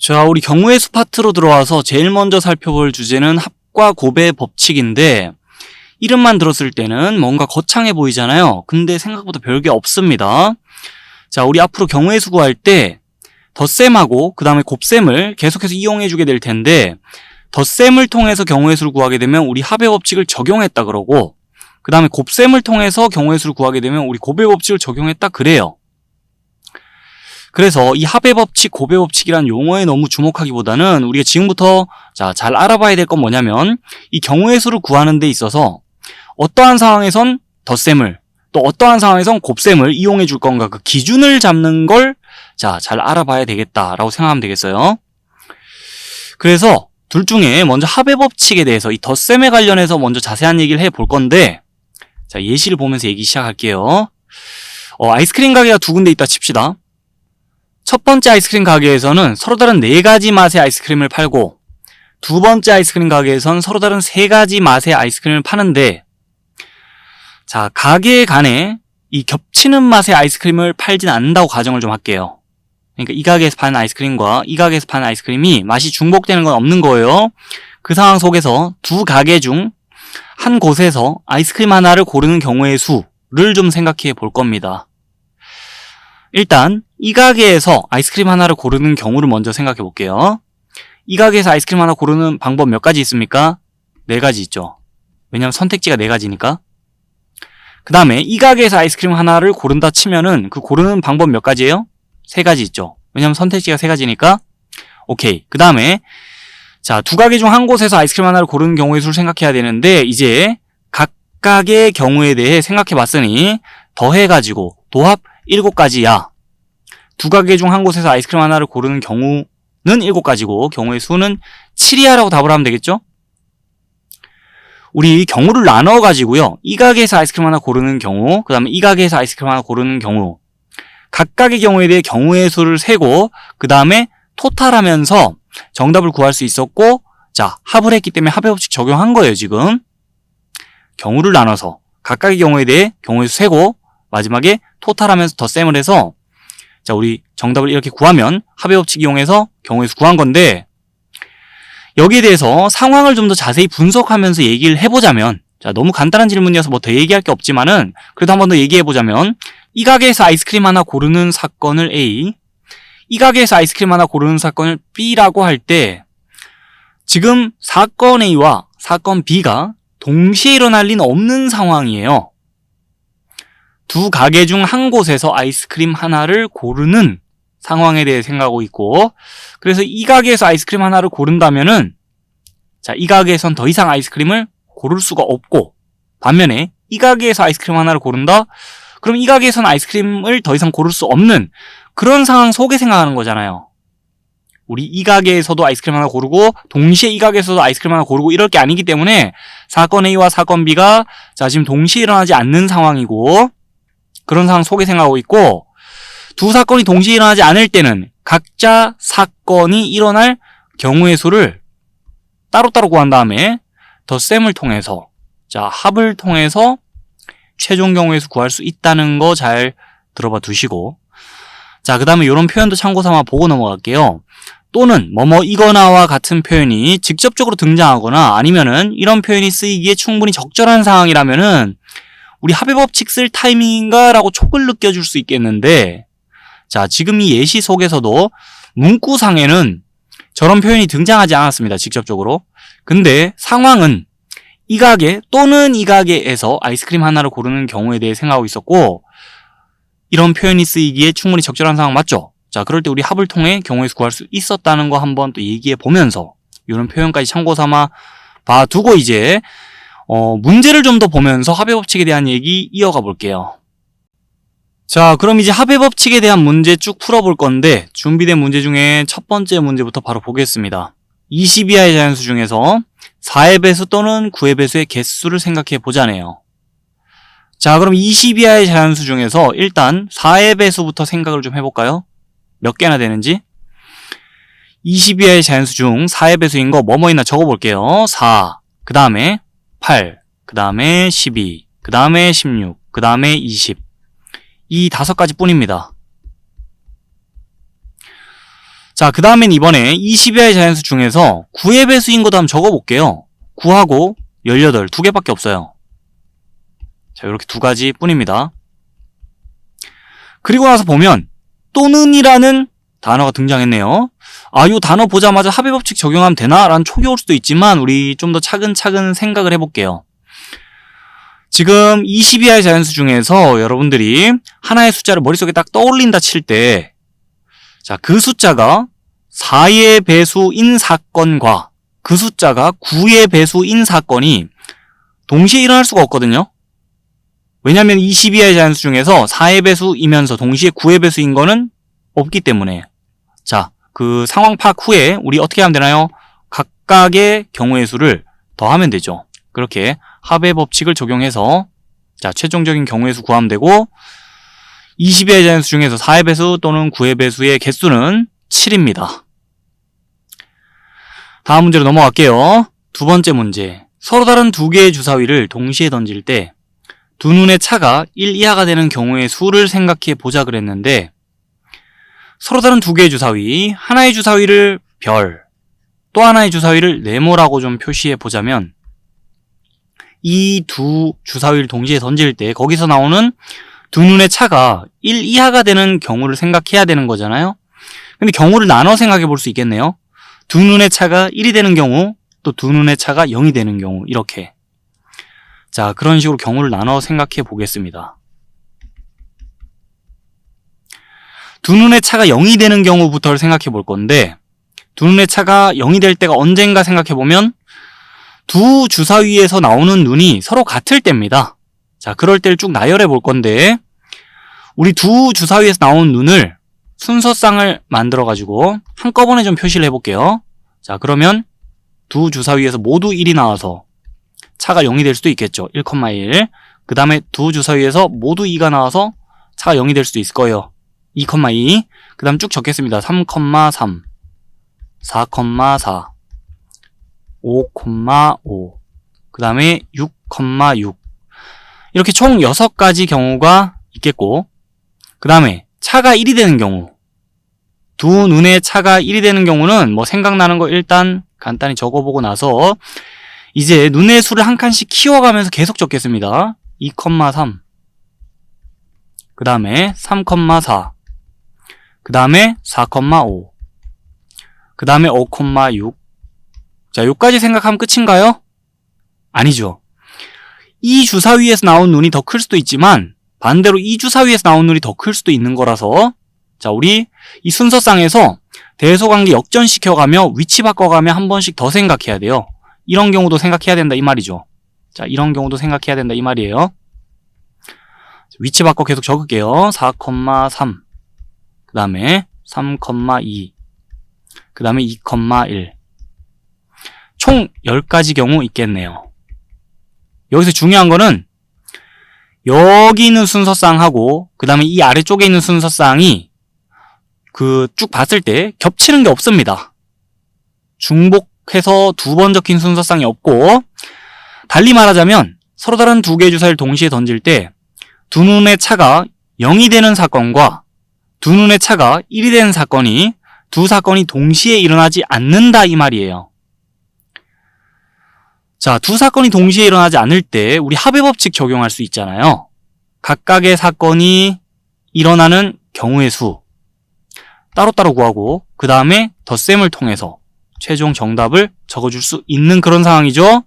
자, 우리 경우의 수 파트로 들어와서 제일 먼저 살펴볼 주제는 합과 곱의 법칙인데, 이름만 들었을 때는 뭔가 거창해 보이잖아요. 근데 생각보다 별게 없습니다. 자, 우리 앞으로 경우의 수 구할 때 덧셈하고 그 다음에 곱셈을 계속해서 이용해 주게 될 텐데, 덧셈을 통해서 경우의 수를 구하게 되면 우리 합의 법칙을 적용했다 그러고, 그 다음에 곱셈을 통해서 경우의 수를 구하게 되면 우리 곱의 법칙을 적용했다 그래요. 그래서 이 합의 법칙, 곱의 법칙이란 용어에 너무 주목하기보다는 우리가 지금부터 잘 알아봐야 될 건 뭐냐면, 이 경우의 수를 구하는 데 있어서 어떠한 상황에선 덧셈을, 또 어떠한 상황에선 곱셈을 이용해 줄 건가, 그 기준을 잡는 걸 잘 알아봐야 되겠다라고 생각하면 되겠어요. 그래서 둘 중에 먼저 합의 법칙에 대해서 이 덧셈에 관련해서 먼저 자세한 얘기를 해볼 건데, 자, 예시를 보면서 얘기 시작할게요. 아이스크림 가게가 두 군데 있다 칩시다. 첫 번째 아이스크림 가게에서는 서로 다른 4가지 맛의 아이스크림을 팔고, 두 번째 아이스크림 가게에서는 서로 다른 3가지 맛의 아이스크림을 파는데, 자, 가게 간에 이 겹치는 맛의 아이스크림을 팔진 않는다고 가정을 좀 할게요. 그러니까 이 가게에서 파는 아이스크림과 이 가게에서 파는 아이스크림이 맛이 중복되는 건 없는 거예요. 그 상황 속에서 두 가게 중 한 곳에서 아이스크림 하나를 고르는 경우의 수를 좀 생각해 볼 겁니다. 일단 이 가게에서 아이스크림 하나를 고르는 경우를 먼저 생각해 볼게요. 이 가게에서 아이스크림 하나 고르는 방법 몇 가지 있습니까? 4가지 있죠. 왜냐면 선택지가 4가지니까. 그 다음에 이 가게에서 아이스크림 하나를 고른다 치면은 그 고르는 방법 몇 가지예요? 3가지 있죠. 왜냐면 선택지가 3가지니까. 오케이. 그 다음에 자, 두 가게 중 한 곳에서 아이스크림 하나를 고르는 경우의 수를 생각해야 되는데, 이제 각각의 경우에 대해 생각해 봤으니 더해가지고 도합 7가지야. 두 가게 중 한 곳에서 아이스크림 하나를 고르는 경우는 7가지고 경우의 수는 7이야라고 답을 하면 되겠죠? 우리 경우를 나눠가지고요, 이 가게에서 아이스크림 하나 고르는 경우, 그 다음에 이 가게에서 아이스크림 하나 고르는 경우, 각각의 경우에 대해 경우의 수를 세고 그 다음에 토탈하면서 정답을 구할 수 있었고, 자, 합을 했기 때문에 합의 법칙 적용한 거예요. 지금 경우를 나눠서 각각의 경우에 대해 경우의 수 세고 마지막에 토탈하면서 덧셈을 해서, 자, 우리 정답을 이렇게 구하면 합의 법칙 이용해서 경우의 수 구한 건데, 여기에 대해서 상황을 좀 더 자세히 분석하면서 얘기를 해보자면, 자, 너무 간단한 질문이어서 뭐 더 얘기할 게 없지만은 그래도 한 번 더 얘기해보자면, 이 가게에서 아이스크림 하나 고르는 사건을 A, 이 가게에서 아이스크림 하나 고르는 사건을 B라고 할 때, 지금 사건 A와 사건 B가 동시에 일어날 리는 없는 상황이에요. 두 가게 중 한 곳에서 아이스크림 하나를 고르는 상황에 대해 생각하고 있고, 그래서 이 가게에서 아이스크림 하나를 고른다면은, 자, 이 가게에선 더 이상 아이스크림을 고를 수가 없고, 반면에 이 가게에서 아이스크림 하나를 고른다? 그럼 이 가게에선 아이스크림을 더 이상 고를 수 없는 그런 상황 속에 생각하는 거잖아요. 우리 이 가게에서도 아이스크림 하나 고르고 동시에 이 가게에서도 아이스크림 하나 고르고 이럴 게 아니기 때문에 사건 A와 사건 B가 지금 동시에 일어나지 않는 상황이고, 그런 상황 속에 생각하고 있고, 두 사건이 동시에 일어나지 않을 때는 각자 사건이 일어날 경우의 수를 따로따로 구한 다음에 덧셈을 통해서, 자, 합을 통해서 최종 경우의 수 구할 수 있다는 거 잘 들어봐 두시고, 자, 그 다음에 이런 표현도 참고 삼아 보고 넘어갈게요. 또는 이거나와 같은 표현이 직접적으로 등장하거나 아니면은 이런 표현이 쓰이기에 충분히 적절한 상황이라면은 우리 합의 법칙 쓸 타이밍인가 라고 촉을 느껴줄 수 있겠는데, 자, 지금 이 예시 속에서도 문구상에는 저런 표현이 등장하지 않았습니다. 직접적으로. 근데 상황은 이 가게 또는 이 가게에서 아이스크림 하나를 고르는 경우에 대해 생각하고 있었고, 이런 표현이 쓰이기에 충분히 적절한 상황 맞죠? 자, 그럴 때 우리 합을 통해 경우의 수 구할 수 있었다는 거 한번 또 얘기해 보면서 이런 표현까지 참고 삼아 봐두고, 이제 문제를 좀 더 보면서 합의 법칙에 대한 얘기 이어가 볼게요. 자, 그럼 이제 합의 법칙에 대한 문제 쭉 풀어볼 건데, 준비된 문제 중에 첫 번째 문제부터 바로 보겠습니다. 20 이하의 자연수 중에서 4의 배수 또는 9의 배수의 개수를 생각해 보자네요. 자, 그럼 20 이하의 자연수 중에서 일단 4의 배수부터 생각을 좀 해볼까요? 몇 개나 되는지? 20 이하의 자연수 중 4의 배수인 거 뭐뭐 있나 적어볼게요. 4, 그 다음에 8, 그 다음에 12, 그 다음에 16, 그 다음에 20. 이 5가지 뿐입니다. 자, 그 다음엔 이번에 20 이하의 자연수 중에서 9의 배수인 것도 한번 적어볼게요. 9하고 18, 두 개밖에 없어요. 자, 이렇게 두 가지 뿐입니다. 그리고 나서 보면 또는이라는 단어가 등장했네요. 아, 이 단어 보자마자 합의법칙 적용하면 되나? 라는 촉이 올 수도 있지만 우리 좀 더 차근차근 생각을 해볼게요. 지금 20 이하의 자연수 중에서 여러분들이 하나의 숫자를 머릿속에 딱 떠올린다 칠 때, 자, 그 숫자가 4의 배수인 사건과 그 숫자가 9의 배수인 사건이 동시에 일어날 수가 없거든요. 왜냐하면 20 이하의 자연수 중에서 4의 배수이면서 동시에 9의 배수인 거는 없기 때문에. 자, 그 상황 파악 후에 우리 어떻게 하면 되나요? 각각의 경우의 수를 더하면 되죠. 그렇게 합의 법칙을 적용해서 자, 최종적인 경우의 수 구하면 되고 20 이하의 자연수 중에서 4의 배수 또는 9의 배수의 개수는 7입니다. 다음 문제로 넘어갈게요. 두 번째 문제. 서로 다른 두 개의 주사위를 동시에 던질 때 두 눈의 차가 1 이하가 되는 경우의 수를 생각해 보자 그랬는데, 서로 다른 두 개의 주사위, 하나의 주사위를 별, 또 하나의 주사위를 네모라고 좀 표시해 보자면, 이 두 주사위를 동시에 던질 때 거기서 나오는 두 눈의 차가 1 이하가 되는 경우를 생각해야 되는 거잖아요. 근데 경우를 나눠 생각해 볼 수 있겠네요. 두 눈의 차가 1이 되는 경우, 또 두 눈의 차가 0이 되는 경우, 이렇게. 자, 그런 식으로 경우를 나눠 생각해 보겠습니다. 두 눈의 차가 0이 되는 경우부터를 생각해 볼 건데, 두 눈의 차가 0이 될 때가 언젠가 생각해 보면 두 주사위에서 나오는 눈이 서로 같을 때입니다. 자, 그럴 때를 쭉 나열해 볼 건데, 우리 두 주사위에서 나온 눈을 순서쌍을 만들어 가지고 한꺼번에 좀 표시를 해볼게요. 자, 그러면 두 주사위에서 모두 1이 나와서 차가 0이 될 수도 있겠죠. 1,1. 그 다음에 두 주사위에서 모두 2가 나와서 차가 0이 될 수도 있을 거예요. 2,2. 그 다음 쭉 적겠습니다. 3,3, 4,4, 5,5, 그 다음에 6,6. 이렇게 총 6가지 경우가 있겠고, 그 다음에 차가 1이 되는 경우, 두 눈의 차가 1이 되는 경우는 뭐 생각나는 거 일단 간단히 적어보고 나서 이제 눈의 수를 한 칸씩 키워가면서 계속 적겠습니다. 2,3, 그 다음에 3,4, 그 다음에 4,5, 그 다음에 5,6. 자, 요까지 생각하면 끝인가요? 아니죠. 이 주사위에서 나온 눈이 더 클 수도 있지만 반대로 이 주사위에서 나온 눈이 더 클 수도 있는 거라서, 자, 우리 이 순서쌍에서 대소관계 역전시켜가며 위치 바꿔가며 한 번씩 더 생각해야 돼요. 이런 경우도 생각해야 된다 이 말이죠. 자, 이런 경우도 생각해야 된다 이 말이에요. 위치 바꿔 계속 적을게요. 4,3, 그 다음에 3,2, 그 다음에 2,1. 총 10가지 경우 있겠네요. 여기서 중요한 거는 여기 있는 순서쌍하고 그 다음에 이 아래쪽에 있는 순서쌍이 그 쭉 봤을 때 겹치는 게 없습니다. 중복해서 두 번 적힌 순서쌍이 없고, 달리 말하자면 서로 다른 두 개의 주사위를 동시에 던질 때 두 눈의 차가 0이 되는 사건과 두 눈의 차가 1이 되는 사건이 두 사건이 동시에 일어나지 않는다 이 말이에요. 자, 두 사건이 동시에 일어나지 않을 때 우리 합의 법칙 적용할 수 있잖아요. 각각의 사건이 일어나는 경우의 수 따로따로 구하고 그 다음에 덧셈을 통해서 최종 정답을 적어줄 수 있는 그런 상황이죠.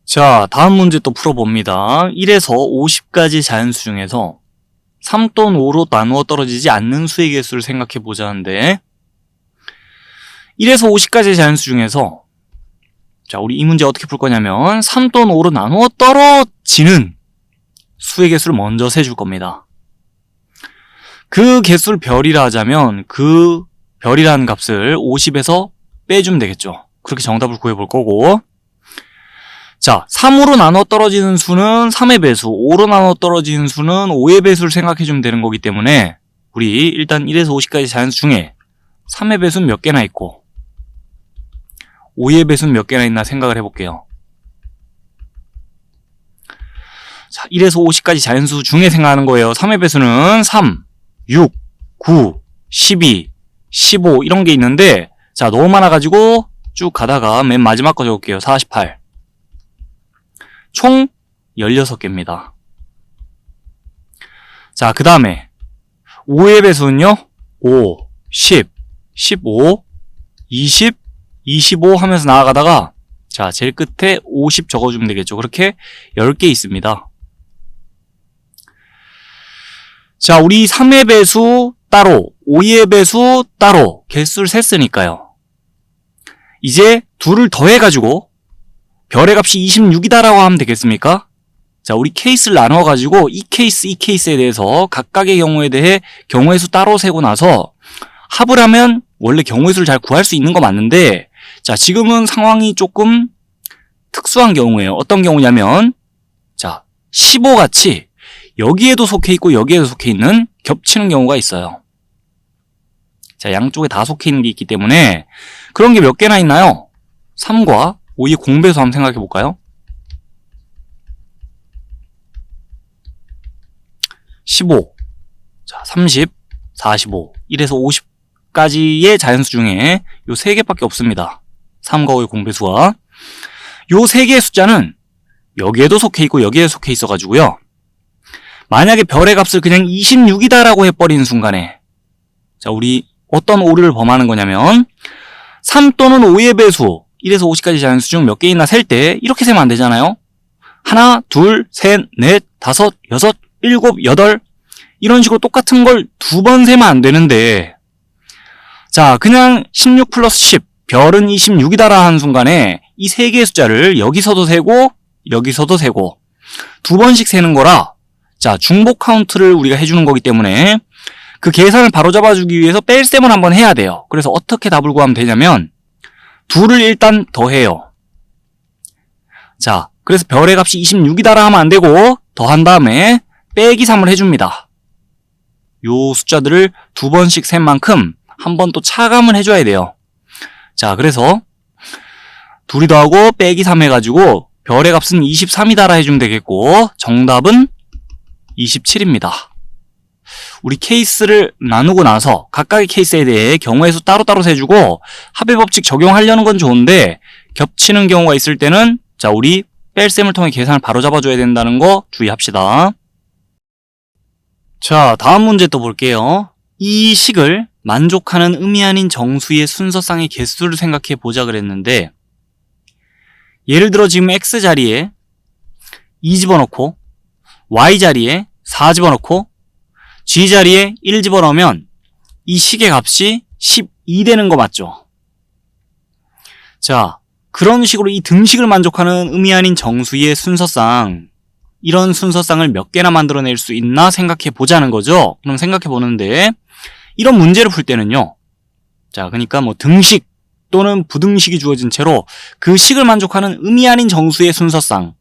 자, 다음 문제 또 풀어봅니다. 1에서 50까지 자연수 중에서 3 또는 5로 나누어 떨어지지 않는 수의 개수를 생각해 보자는데, 1에서 50까지 자연수 중에서, 자, 우리 이 문제 어떻게 풀 거냐면 3 또는 5로 나누어 떨어지는 수의 개수를 먼저 세줄 겁니다. 그 개수를 별이라 하자면 그 별이라는 값을 50에서 빼주면 되겠죠. 그렇게 정답을 구해볼 거고, 자, 3으로 나눠 떨어지는 수는 3의 배수, 5로 나눠 떨어지는 수는 5의 배수를 생각해주면 되는 거기 때문에 우리 일단 1에서 50까지 자연수 중에 3의 배수는 몇 개나 있고 5의 배수는 몇 개나 있나 생각을 해볼게요. 자, 1에서 50까지 자연수 중에 생각하는 거예요. 3의 배수는 3, 6, 9, 12, 15 이런 게 있는데 자 너무 많아가지고 쭉 가다가 맨 마지막 거 적을게요. 48 총 16개입니다. 자 그 다음에 5의 배수는요 5, 10, 15, 20, 25 하면서 나아가다가 자 제일 끝에 50 적어주면 되겠죠. 그렇게 10개 있습니다. 자 우리 3의 배수 따로 5의 배수 따로 개수를 셌으니까요. 이제 둘을 더해가지고 별의 값이 26이다라고 하면 되겠습니까? 자 우리 케이스를 나눠가지고 이 케이스에 대해서 각각의 경우에 대해 경우의 수 따로 세고 나서 합을 하면 원래 경우의 수를 잘 구할 수 있는 거 맞는데 자 지금은 상황이 조금 특수한 경우예요. 어떤 경우냐면 자 15같이 여기에도 속해 있고 여기에도 속해 있는 겹치는 경우가 있어요. 자 양쪽에 다 속해 있는 게 있기 때문에 그런 게 몇 개나 있나요? 3과 5의 공배수 한번 생각해 볼까요? 15, 자 30, 45, 1에서 50까지의 자연수 중에 요 3개밖에 없습니다. 3과 5의 공배수가 요 3개의 숫자는 여기에도 속해 있고 여기에 속해 있어 가지고요. 만약에 별의 값을 그냥 26이다라고 해버리는 순간에 자 우리 어떤 오류를 범하는 거냐면 3 또는 5의 배수 1에서 50까지 자연수 중 몇 개 있나 셀 때 이렇게 세면 안 되잖아요. 하나, 둘, 셋, 넷, 다섯, 여섯, 일곱, 여덟 이런 식으로 똑같은 걸 2번 세면 안 되는데 자 그냥 16 플러스 10 별은 26이다라 하는 순간에 이 3개의 숫자를 여기서도 세고 여기서도 세고 2번씩 세는 거라 자 중복 카운트를 우리가 해주는 거기 때문에 그 계산을 바로잡아주기 위해서 뺄셈을 한번 해야 돼요. 그래서 어떻게 답을 구하면 되냐면 2를 일단 더해요. 자 그래서 별의 값이 26이다라 하면 안 되고 더한 다음에 빼기 3을 해줍니다. 요 숫자들을 2번씩 센 만큼 한 번 또 차감을 해줘야 돼요. 자 그래서 2이 더하고 빼기 3 해가지고 별의 값은 23이다라 해주면 되겠고 정답은 27입니다. 우리 케이스를 나누고 나서 각각의 케이스에 대해 경우의 수 따로따로 세주고 합의 법칙 적용하려는 건 좋은데 겹치는 경우가 있을 때는 자 우리 뺄셈을 통해 계산을 바로 잡아줘야 된다는 거 주의합시다. 자 다음 문제 또 볼게요. 이 식을 만족하는 의미 아닌 정수의 순서쌍의 개수를 생각해 보자 그랬는데 예를 들어 지금 x 자리에 2 집어넣고 y 자리에 4 집어넣고 g 자리에 1 집어넣으면 이 식의 값이 12 되는 거 맞죠? 자 그런 식으로 이 등식을 만족하는 의미 아닌 정수의 순서쌍 이런 순서쌍을 몇 개나 만들어낼 수 있나 생각해 보자는 거죠. 그럼 생각해 보는데 이런 문제를 풀 때는요. 자, 그러니까 뭐 등식 또는 부등식이 주어진 채로 그 식을 만족하는 의미 아닌 정수의 순서쌍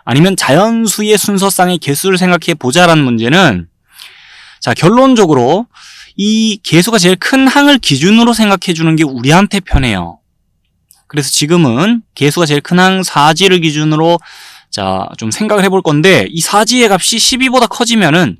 아니면 자연수의 순서쌍의 개수를 생각해 보자라는 문제는 자, 결론적으로 이 개수가 제일 큰 항을 기준으로 생각해 주는 게 우리한테 편해요. 그래서 지금은 개수가 제일 큰 항 4지를 기준으로 자, 좀 생각을 해볼 건데 이 4지의 값이 12보다 커지면은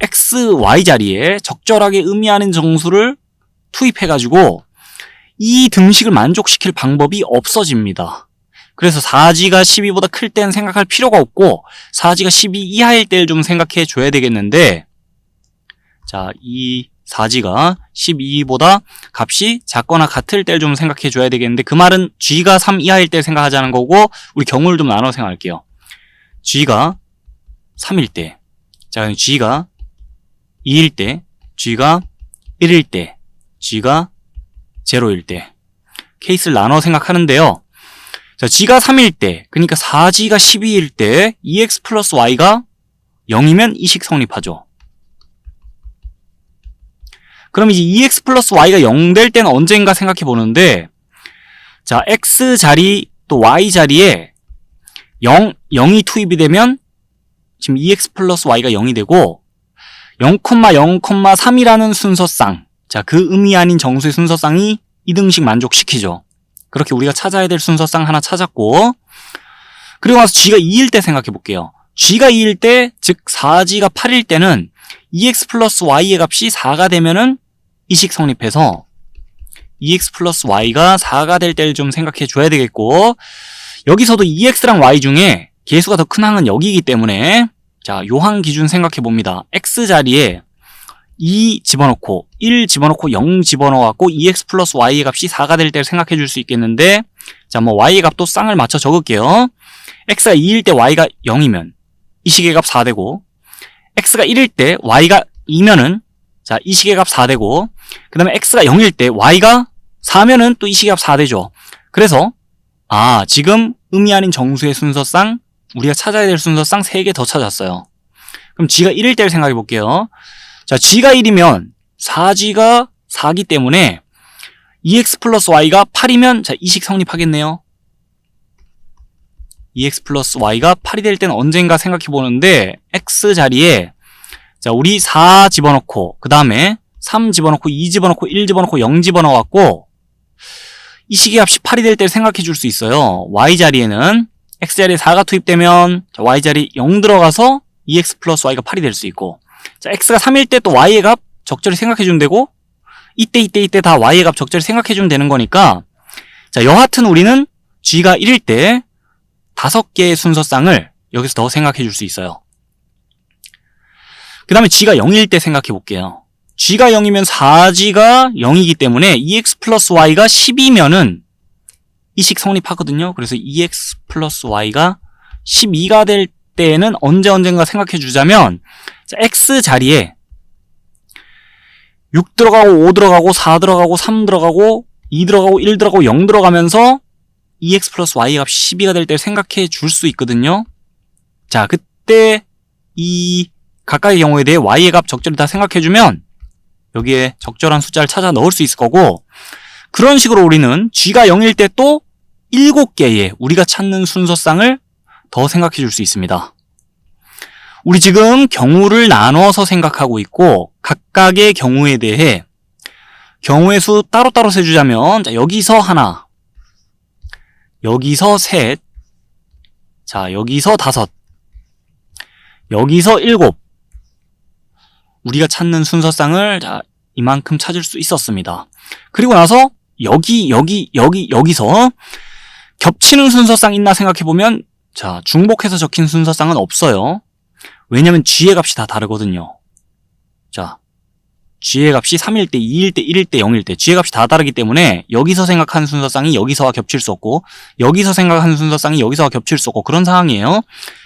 x, y 자리에 적절하게 의미하는 정수를 투입해가지고 이 등식을 만족시킬 방법이 없어집니다. 그래서 4지가 12보다 클 땐 생각할 필요가 없고 4지가 12 이하일 때를 좀 생각해 줘야 되겠는데 자, 이 4지가 12보다 값이 작거나 같을 때를 좀 생각해 줘야 되겠는데 그 말은 g가 3 이하일 때 생각하자는 거고 우리 경우를 좀 나눠 생각할게요. g가 3일 때 자, g가 2일 때 g가 1일 때 g가 0일 때 케이스를 나눠 생각하는데요. 자, g가 3일 때 그러니까 4g가 12일 때 2x 플러스 y가 0이면 이 식 성립하죠. 그럼 이제 2x 플러스 y가 0 될 때는 언젠가 생각해 보는데 자, x 자리 또 y 자리에 0이 투입이 되면 지금 2x 플러스 y가 0이 되고 0,0,3이라는 순서쌍 자, 그 의미 아닌 정수의 순서쌍이 이 등식 만족시키죠. 그렇게 우리가 찾아야 될 순서쌍 하나 찾았고 그리고 나서 g가 2일 때 생각해 볼게요. g가 2일 때 즉 4g가 8일 때는 2x 플러스 y의 값이 4가 되면은 이 식 성립해서 EX 플러스 Y가 4가 될 때를 좀 생각해 줘야 되겠고, 여기서도 EX랑 Y 중에 개수가 더 큰 항은 여기이기 때문에, 자, 요 항 기준 생각해 봅니다. X 자리에 2 집어넣고 1 집어넣고 0 집어넣어갖고 EX 플러스 Y의 값이 4가 될 때를 생각해 줄 수 있겠는데, 자, 뭐 Y의 값도 쌍을 맞춰 적을게요. X가 2일 때 Y가 0이면 이 식의 값 4되고, X가 1일 때 Y가 2면은, 자, 이 식의 값 4되고, 그 다음에 X가 0일 때 Y가 4면은 또 이 식의 값 4되죠. 그래서 지금 의미 아닌 정수의 순서상 우리가 찾아야 될 순서상 3개 더 찾았어요. 그럼 G가 1일 때를 생각해 볼게요. 자, G가 1이면 4G가 4기 때문에 EX 플러스 Y가 8이면, 자, 이 식 성립하겠네요. EX 플러스 Y가 8이 될 때는 언젠가 생각해 보는데, X 자리에, 자, 우리 4 집어넣고, 그 다음에 3 집어넣고, 2 집어넣고, 1 집어넣고, 0 집어넣어갖고, 이 식의 값이 8이 될 때를 생각해 줄 수 있어요. Y 자리에는, X 자리에 4가 투입되면, 자, Y 자리 0 들어가서 EX 플러스 Y가 8이 될 수 있고, 자, X가 3일 때 또 Y의 값 적절히 생각해 주면 되고, 이때 다 Y의 값 적절히 생각해 주면 되는 거니까, 자, 여하튼 우리는 G가 1일 때 5개의 순서쌍을 여기서 더 생각해 줄 수 있어요. 그 다음에 G가 0일 때 생각해 볼게요. G가 0이면 4G가 0이기 때문에 EX 플러스 Y가 10이면은 이 식 성립하거든요. 그래서 EX 플러스 Y가 12가 될 때는 언젠가 생각해 주자면, 자, X 자리에 6 들어가고 5 들어가고 4 들어가고 3 들어가고 2 들어가고 1 들어가고 0 들어가면서 EX 플러스 Y 값이 12가 될 때 생각해 줄 수 있거든요. 자, 그때 이 각각의 경우에 대해 Y의 값 적절히 다 생각해 주면 여기에 적절한 숫자를 찾아 넣을 수 있을 거고, 그런 식으로 우리는 G가 0일 때 또 7개의 우리가 찾는 순서쌍을 더 생각해 줄 수 있습니다. 우리 지금 경우를 나눠서 생각하고 있고, 각각의 경우에 대해 경우의 수 따로따로 세주자면, 자, 여기서 하나, 여기서 셋, 자, 여기서 5, 여기서 7, 우리가 찾는 순서쌍을, 자, 이만큼 찾을 수 있었습니다. 그리고 나서 여기서 겹치는 순서쌍 있나 생각해보면, 자, 중복해서 적힌 순서쌍은 없어요. 왜냐면 G의 값이 다 다르거든요. 자, G의 값이 3일 때, 2일 때, 1일 때, 0일 때 G의 값이 다 다르기 때문에 여기서 생각하는 순서쌍이 여기서와 겹칠 수 없고, 여기서 생각하는 순서쌍이 여기서와 겹칠 수 없고, 그런 상황이에요.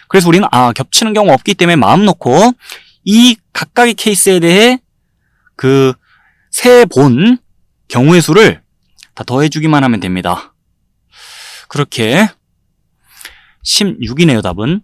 그래서 우리는 겹치는 경우가 없기 때문에 마음 놓고 이 각각의 케이스에 대해 그 세 본 경우의 수를 다 더해주기만 하면 됩니다. 그렇게 16이네요, 답은.